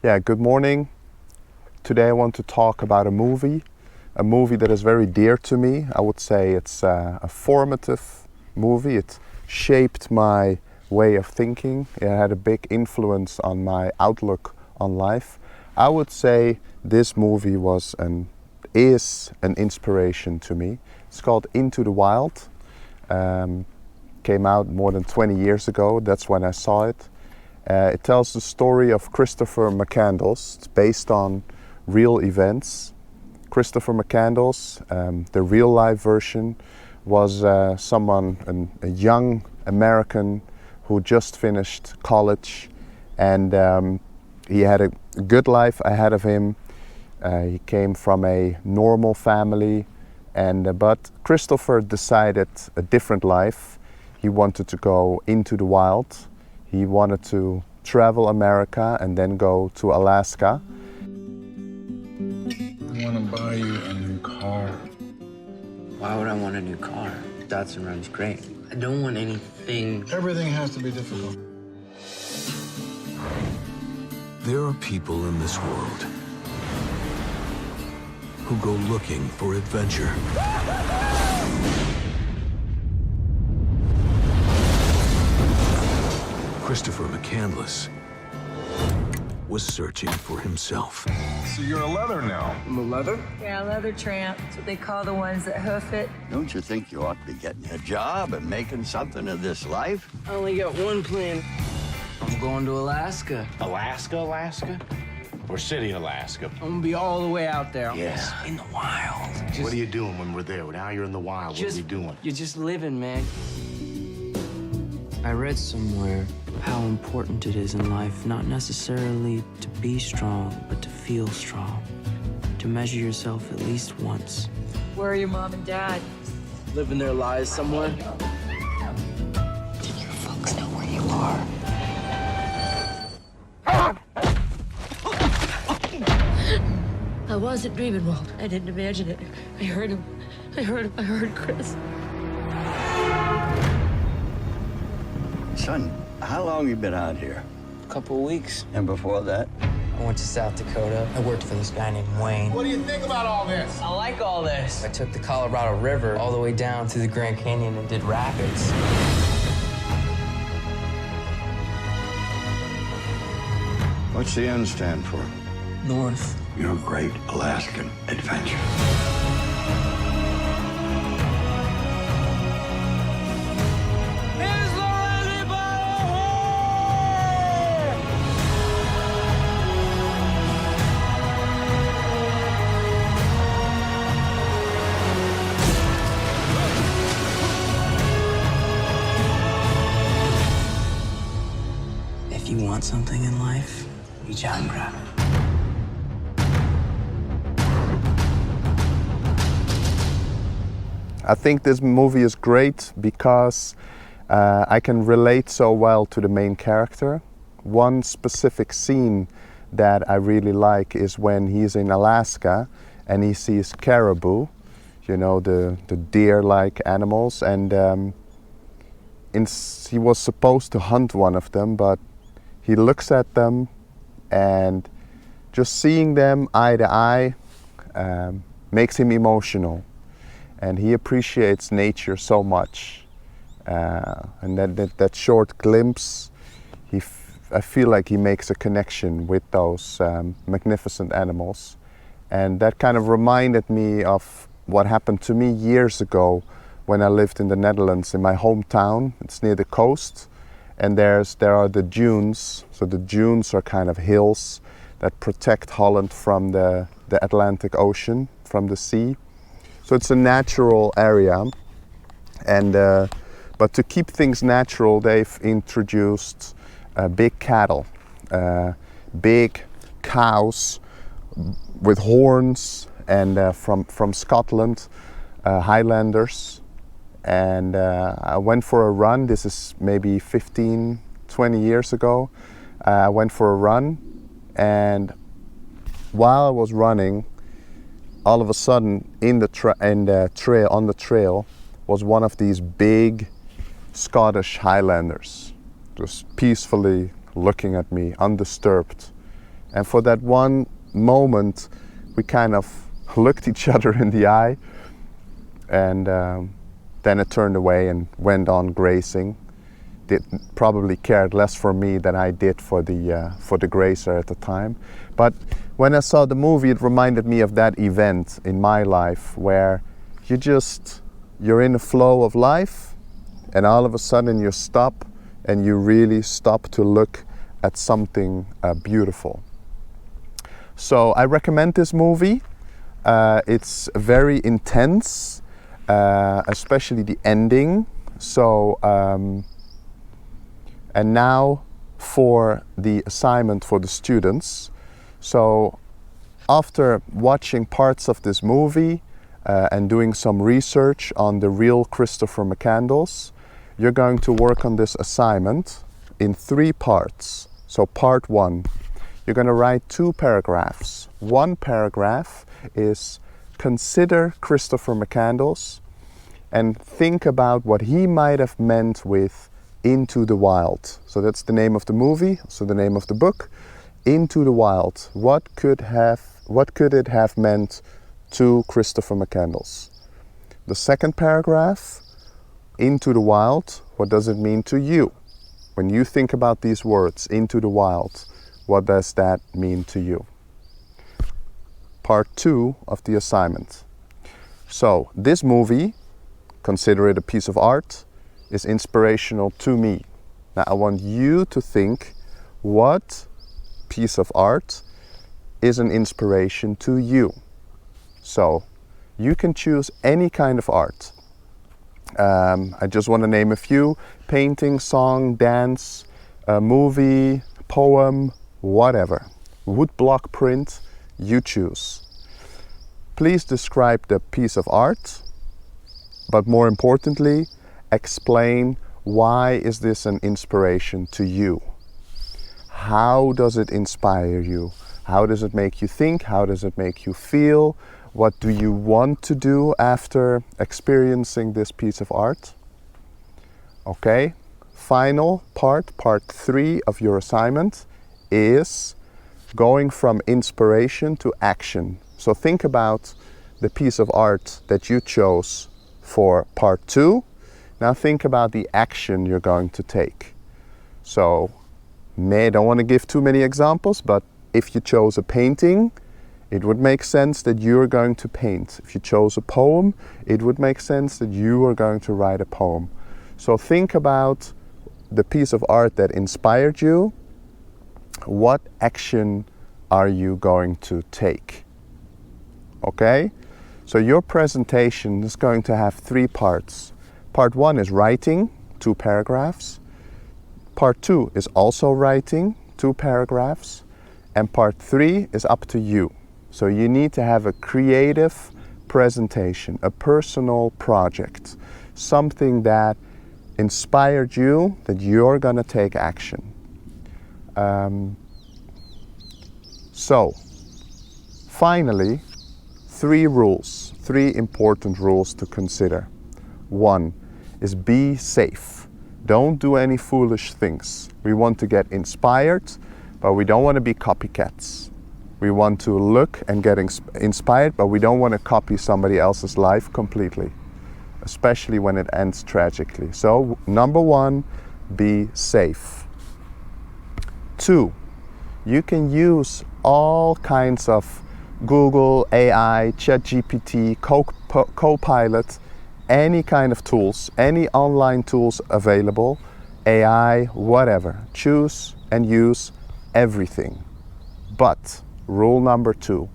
Yeah, good morning. Today I want to talk about a movie that is very dear to me. I would say it's a formative movie. It shaped my way of thinking. It had a big influence on my outlook on life. I would say this movie is an inspiration to me. It's called Into the Wild. Came out more than 20 years ago. That's when I saw it. It tells the story of Christopher McCandless. It's based on real events. Christopher McCandless, the real life version, was a young American who just finished college, and he had a good life ahead of him. He came from a normal family, but Christopher decided a different life. He wanted to go into the wild. He wanted to travel America and then go to Alaska. I want to buy you a new car. Why would I want a new car? Datsun runs great. I don't want anything. Everything has to be difficult. There are people in this world who go looking for adventure. Christopher McCandless was searching for himself. So you're a leather now. I'm a leather? Yeah, leather tramp. That's what they call the ones that hoof it. Don't you think you ought to be getting a job and making something of this life? I only got one plan. I'm going to Alaska. Alaska? Or City, Alaska? I'm gonna be all the way out there. Yes. In the wild. What are you doing when we're there? Now you're in the wild. What are you doing? You're just living, man. I read somewhere how important it is in life not necessarily to be strong, but to feel strong. To measure yourself at least once. Where are your mom and dad? Living their lives somewhere. Did your folks know where you are? I wasn't dreaming, Walt. I didn't imagine it. I heard him. I heard Chris. Son, how long you been out here? A couple of weeks. And before that? I went to South Dakota. I worked for this guy named Wayne. What do you think about all this? I like all this. I took the Colorado River all the way down to the Grand Canyon and did rapids. What's the N stand for? North. Your Great Alaskan Adventure. If you want something in life, reach out and grab it. I think this movie is great because I can relate so well to the main character. One specific scene that I really like is when he's in Alaska and he sees caribou, you know, the deer-like animals, and he was supposed to hunt one of them, but he looks at them and just seeing them eye to eye makes him emotional. And he appreciates nature so much, and that short glimpse, I feel like he makes a connection with those magnificent animals, and that kind of reminded me of what happened to me years ago when I lived in the Netherlands, in my hometown. It's near the coast, and there are the dunes. So the dunes are kind of hills that protect Holland from the Atlantic Ocean, from the sea. So it's a natural area, and but to keep things natural, they've introduced big cattle, big cows with horns, and from Scotland, Highlanders. And I went for a run. This is maybe 15, 20 years ago. I went for a run, and while I was running, all of a sudden, on the trail, was one of these big Scottish Highlanders, just peacefully looking at me, undisturbed. And for that one moment, we kind of looked each other in the eye, and then it turned away and went on grazing. Probably cared less for me than I did for the grazer at the time. But when I saw the movie, it reminded me of that event in my life where you're in a flow of life, and all of a sudden you stop and you really stop to look at something beautiful. So I recommend this movie. It's very intense, especially the ending. So, and now for the assignment for the students. So after watching parts of this movie and doing some research on the real Christopher McCandless, you're going to work on this assignment in 3 parts. So part 1, you're going to write 2 paragraphs. One paragraph is consider Christopher McCandless and think about what he might have meant with Into the Wild. So that's the name of the movie, so the name of the book, Into the Wild. What could it have meant to Christopher McCandless? The second paragraph, Into the Wild, what does it mean to you? When you think about these words, Into the Wild, what does that mean to you? Part 2 of the assignment. So this movie, consider it a piece of art, is inspirational to me. Now I want you to think what piece of art is an inspiration to you. So you can choose any kind of art. I just want to name a few: painting, song, dance, movie, poem, whatever. Woodblock print, you choose. Please describe the piece of art, but more importantly, explain why is this an inspiration to you? How does it inspire you? How does it make you think? How does it make you feel? What do you want to do after experiencing this piece of art? Okay, final part 3 of your assignment is going from inspiration to action. So think about the piece of art that you chose for part 2. Now think about the action you're going to take. So, I don't want to give too many examples, but if you chose a painting, it would make sense that you're going to paint. If you chose a poem, it would make sense that you are going to write a poem. So think about the piece of art that inspired you. What action are you going to take? Okay? So your presentation is going to have 3 parts. Part 1 is writing, 2 paragraphs. Part 2 is also writing, 2 paragraphs. And part 3 is up to you. So you need to have a creative presentation, a personal project, something that inspired you, that you're gonna take action. So, finally, 3 rules, 3 important rules to consider. 1 is be safe. Don't do any foolish things. We want to get inspired, but we don't want to be copycats. We want to look and get inspired, but we don't want to copy somebody else's life completely, especially when it ends tragically. So, number 1, be safe. 2, you can use all kinds of Google, AI, ChatGPT, Copilot, any kind of tools, any online tools available, AI, whatever. Choose and use everything. But rule number 2,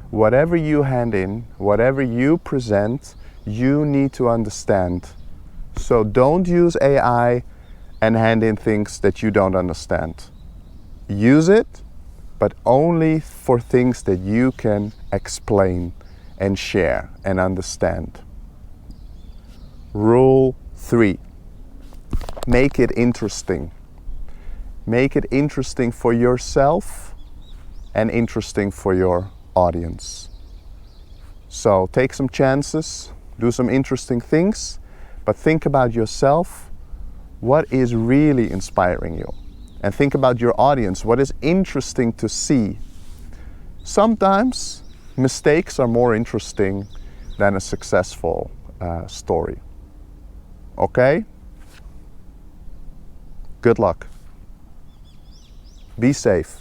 whatever you hand in, whatever you present, you need to understand. So don't use AI and hand in things that you don't understand. Use it, but only for things that you can explain and share and understand. Rule 3, make it interesting. Make it interesting for yourself and interesting for your audience. So take some chances, do some interesting things, but think about yourself. What is really inspiring you? And think about your audience. What is interesting to see sometimes mistakes are more interesting than a successful story. Okay? Good luck. Be safe.